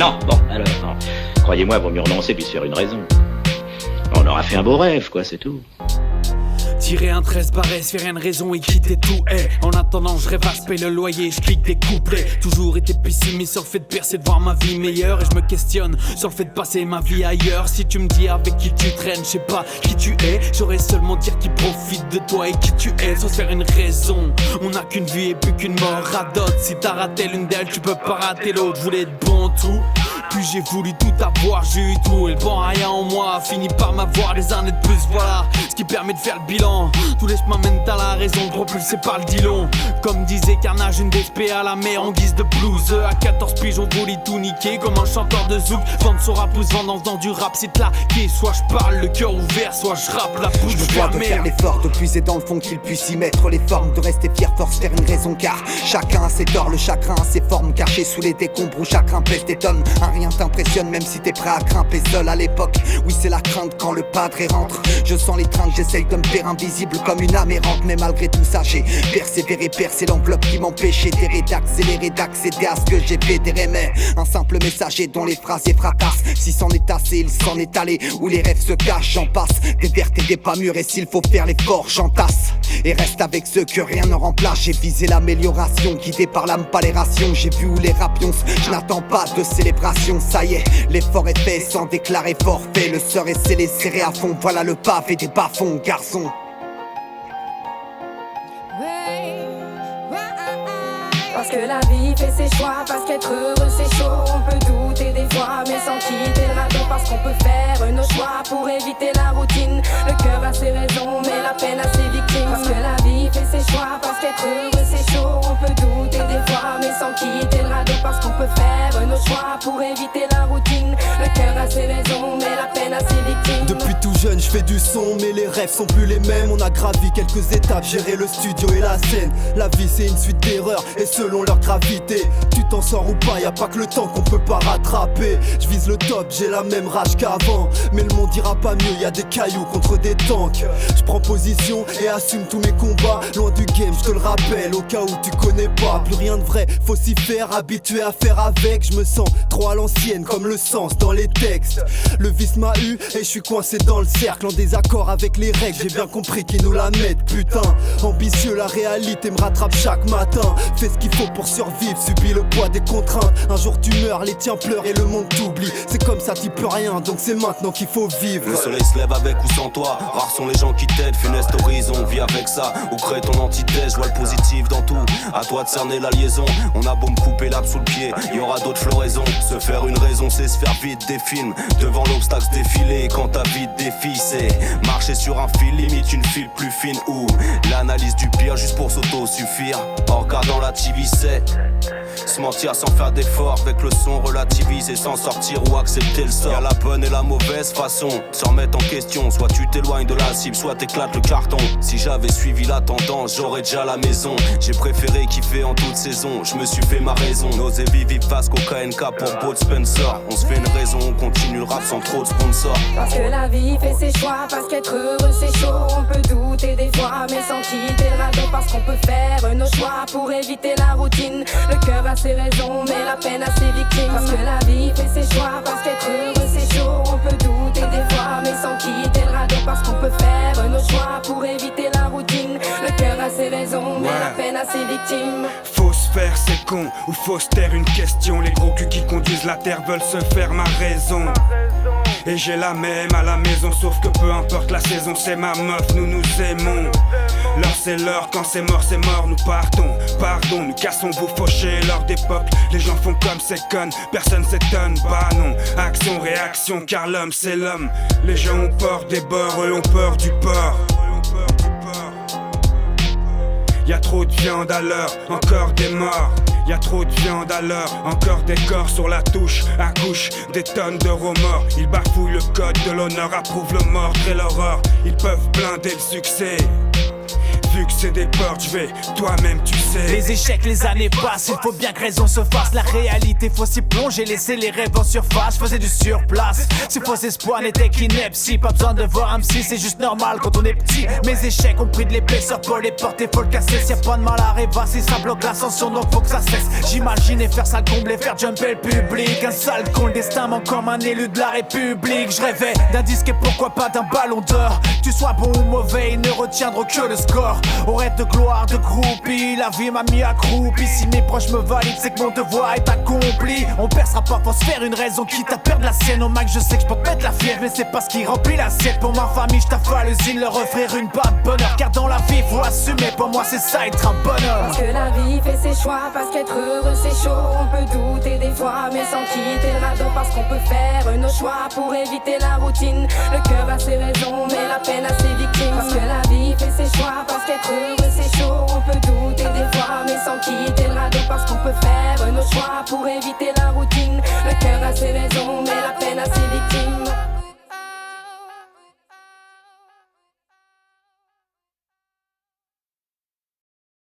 Non, bon, alors, non. Croyez-moi, vaut mieux renoncer puis se faire une raison. On aura fait un beau rêve, quoi, c'est tout. Tirer un 13 barré, se faire une raison et quitter tout. En attendant, je rêve à se payer le loyer, je clique des couplets. Toujours été pessimiste sur le fait de percer, de voir ma vie meilleure. Et je me questionne sur le fait de passer ma vie ailleurs. Si tu me dis avec qui tu traînes, je sais pas qui tu es. J'aurais seulement dire qui profite de toi et qui tu es. Sans se faire une raison, on n'a qu'une vie et plus qu'une mort à d'autres. Si t'as raté l'une d'elles, tu peux pas rater l'autre. Je voulais être bon en tout, puis j'ai voulu tout avoir, j'ai eu tout. Et le bon rien en moi a fini par m'avoir des années de plus, voilà ce qui permet de faire le bilan. Tous les chemins mènent à la raison, propulsé par le Dillon. Comme disait Carnage, une DSP à la mer en guise de blues. À 14 piges on voulait tout niquer comme un chanteur de zouk. Vendre son rap ou se vendre dans du rap, c'est claqué. Soit je parle le cœur ouvert, soit je rappe la bouche fermée. Je me dois de faire l'effort, de puiser dans le fond qu'il puisse y mettre les formes. De rester fier, force, faire une raison car chacun a ses torts, le chagrin a ses formes. Cachées sous les décombres où chacun pèse des tonnes. Un rien t'impressionne même si t'es prêt à grimper seul à l'époque. Oui c'est la crainte quand le padre rentre. Je sens les trains, j'essaye de me faire invisible comme une âme errante. Mais malgré tout ça j'ai persévéré, percé l'enveloppe qui m'empêchait d'errer, d'accélérer, d'accéder à ce que j'ai fait d'aimer. Un simple messager dont les phrases et fracassent. Si c'en est assez, il s'en est allé. Où les rêves se cachent, j'en passe. Des vertes et des pas mûres et s'il faut faire l'effort, j'entasse. Et reste avec ceux que rien ne remplace. J'ai visé l'amélioration, guidé par l'âme, pas les rations. J'ai vu où les rapions, je n'attends pas de célébration. Ça y est, l'effort est fait sans déclarer forfait. Le sort est scellé, serré à fond. Voilà le pavé des bas-fonds, garçon. Parce que la vie fait ses choix, parce qu'être heureux c'est chaud. On peut douter des fois, mais sans quitter le radeau. Parce qu'on peut faire nos choix pour éviter la routine. Le cœur a ses raisons, mais la peine a ses victimes. Parce que la vie fait ses choix, parce qu'être heureux c'est chaud. On peut douter des fois, mais sans quitter le radeau. Parce qu'on peut faire nos choix pour éviter la routine. Le cœur a ses raisons, mais la peine a ses victimes. Depuis tout jeune, je fais du son, mais les rêves sont plus les mêmes. On a gravi quelques étapes, géré le studio et la scène. La vie c'est une suite d'erreurs, et selon leur gravité, tu t'en sors ou pas, y'a pas que le temps qu'on peut pas rattraper. Je vise le top, j'ai la même rage qu'avant. Mais le monde ira pas mieux, y'a des cailloux contre des tanks. Je prends position et assume tous mes combats. Loin du game, je te le rappelle, au cas où tu connais pas. Plus rien de vrai, faut s'y faire, habitué à faire avec. Je me sens trop à l'ancienne, comme le sens dans les textes. Le vice m'a eu et je suis coincé dans le cercle. En désaccord avec les règles, j'ai bien compris qu'ils nous la mettent. Putain, ambitieux, la réalité me rattrape chaque matin. Fais ce qu'il faut pour survivre, subis le poids des contraintes. Un jour tu meurs, les tiens pleurent et le monde t'oublie. C'est comme ça, t'y peux rien, donc c'est maintenant qu'il faut vivre. Le soleil se lève avec ou sans toi. Rares sont les gens qui t'aident, funeste horizon. Vis avec ça ou crée ton antithèse. Je vois le positif dans tout, à toi de cerner la liaison. On a beau me couper l'âme sous le pied, y aura d'autres floraisons. Se faire une raison, c'est se faire vite des films. Devant l'obstacle défiler, quand ta vie te défie, c'est marcher sur un fil, limite une file plus fine. Ou l'analyse du pire juste pour s'auto-suffire. En regardant la TV, c'est se mentir sans faire d'effort. Avec le son relativiser sans sortir ou accepter le sort. Y'a la bonne et la mauvaise façon de se remettre en question. Soit tu t'éloignes de la cible, soit t'éclates le carton. Si j'avais suivi la tendance, j'aurais déjà la maison. J'ai préféré kiffer en toute saison. Je me suis fait ma raison. N'osez vivre face qu'au KNK pour Boat Spencer. On se fait une raison, on continue le rap sans trop de sponsors. Parce que la vie fait ses choix, parce qu'être heureux c'est chaud. On peut douter des fois, mais sans quitter le radeau. Parce qu'on peut faire nos choix pour éviter la routine. Le cœur a ses raisons, mais la peine a ses victimes. Parce que la vie fait ses choix, parce qu'être heureux c'est chaud. On peut douter des fois, mais sans quitter le radeau. Parce qu'on peut faire nos choix pour éviter la routine. Le cœur a ses raisons, mais la peine a ses victimes. Faut se faire, c'est con, ou faut se taire une question. Les gros culs qui conduisent la terre veulent se faire ma raison. Et j'ai la même à la maison, sauf que peu importe la saison, c'est ma meuf, nous nous aimons. L'heure c'est l'heure, quand c'est mort, nous partons. Pardon, nous cassons vos fauchés, l'heure d'époque. Les gens font comme c'est con, personne s'étonne. Bah non, action, réaction, car l'homme c'est l'homme. Les gens ont peur des bords, eux ont peur du port. Y'a trop de viande à l'heure, encore des morts. Y'a trop de viande à l'heure, encore des corps sur la touche. Accouche des tonnes de remords. Ils bafouillent le code de l'honneur, approuvent le meurtre et l'horreur. Ils peuvent blinder le succès. Vu que c'est des portes, je vais toi-même tu sais. Les échecs, les années passent, il faut bien que raison se fasse. La réalité, faut s'y plonger, laisser les rêves en surface. Faisais du surplace, si faux espoir n'était qu'ineptie. Pas besoin de voir un psy, c'est juste normal quand on est petit. Mes échecs ont pris de l'épaisseur pour les porter, faut le casser. S'il y a pas de mal à rêvasser, ça bloque l'ascension, donc faut que ça cesse. J'imaginais faire ça combler, faire jumper le public. Un sale con, le destin manque comme un élu de la République. Je rêvais d'un disque et pourquoi pas d'un ballon d'or. Que tu sois bon ou mauvais, ils ne retiendront que le score. Au rêve de gloire, de groupie, la vie m'a mis accroupi. Si mes proches me valident, c'est que mon devoir est accompli. On percera pas pour se faire une raison, quitte à perdre la sienne. Au max, je sais que je peux te mettre la fièvre, mais c'est pas ce qui remplit l'assiette. Pour ma famille, je taffe à l'usine, leur offrir une part de bonheur. Car dans la vie, faut assumer, pour moi c'est ça être un bonhomme. Parce que la vie fait ses choix, parce qu'être heureux c'est chaud. On peut douter des fois, mais sans quitter le radeau. Parce qu'on peut faire nos choix pour éviter la routine. Le cœur a ses raisons, mais la peine a ses victimes. Parce que la vie fait ses choix, parce qu'être heureux c'est chaud. On peut douter des fois, mais sans quitter le radeau. Parce qu'on peut faire nos choix pour éviter